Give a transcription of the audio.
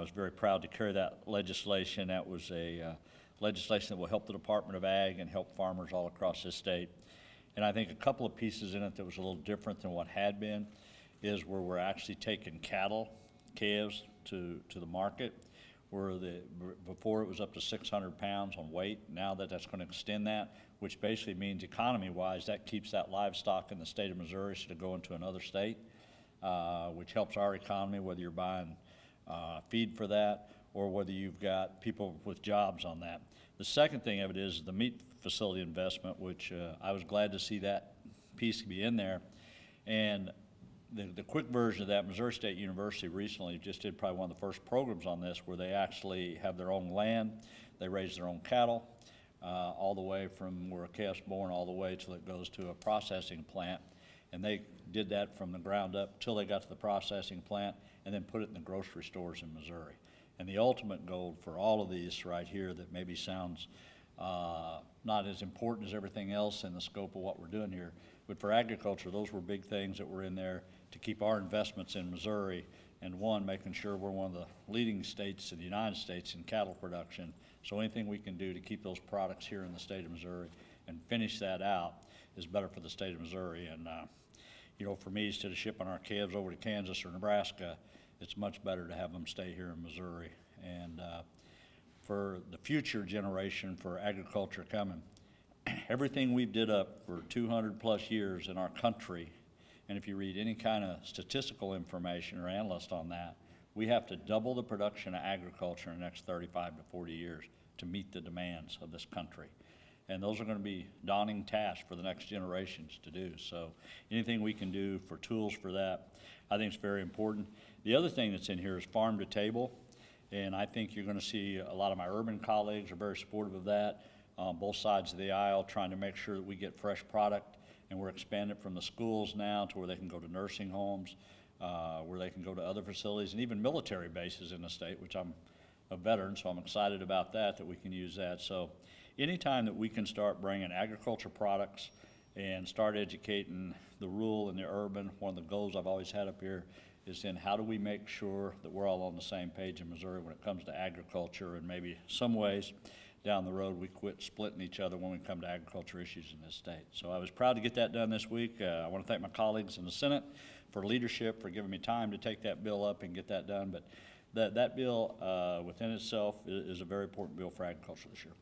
was very proud to carry that legislation. That was a legislation that will help the Department of Ag and help farmers all across this state. And I think a couple of pieces in it that was a little different than what had been is where we're actually taking cattle, calves, to the market, where before it was up to 600 pounds on weight. Now that's going to extend that, which basically means economy-wise that keeps that livestock in the state of Missouri to go into another state, which helps our economy, whether you're buying feed for that or whether you've got people with jobs on that. The second thing of it is the meat facility investment, which I was glad to see that piece be in there. And the quick version of that, Missouri State University recently just did probably one of the first programs on this where they actually have their own land, they raise their own cattle, all the way from where a calf's born all the way till it goes to a processing plant. And they did that from the ground up till they got to the processing plant and then put it in the grocery stores in Missouri. And the ultimate goal for all of these right here that maybe sounds not as important as everything else in the scope of what we're doing here, but for agriculture, those were big things that were in there to keep our investments in Missouri, and one, making sure we're one of the leading states in the United States in cattle production. So anything we can do to keep those products here in the state of Missouri and finish that out is better for the state of Missouri. And you know, for me, instead of shipping our calves over to Kansas or Nebraska, it's much better to have them stay here in Missouri. And for the future generation for agriculture coming, everything we've did up for 200 plus years in our country, and if you read any kind of statistical information or analyst on that, we have to double the production of agriculture in the next 35 to 40 years to meet the demands of this country. And those are going to be daunting tasks for the next generations to do. So anything we can do for tools for that, I think is very important. The other thing that's in here is farm to table. And I think you're going to see a lot of my urban colleagues are very supportive of that on both sides of the aisle, trying to make sure that we get fresh product. And we're expanding from the schools now to where they can go to nursing homes, where they can go to other facilities, and even military bases in the state, which I'm a veteran, so I'm excited about that we can use that. So anytime that we can start bringing agriculture products and start educating the rural and the urban, one of the goals I've always had up here is in how do we make sure that we're all on the same page in Missouri when it comes to agriculture, and maybe some ways down the road we quit splitting each other when we come to agriculture issues in this state. So I was proud to get that done this week. I want to thank my colleagues in the Senate for leadership, for giving me time to take that bill up and get that done. But that bill within itself is a very important bill for agriculture this year.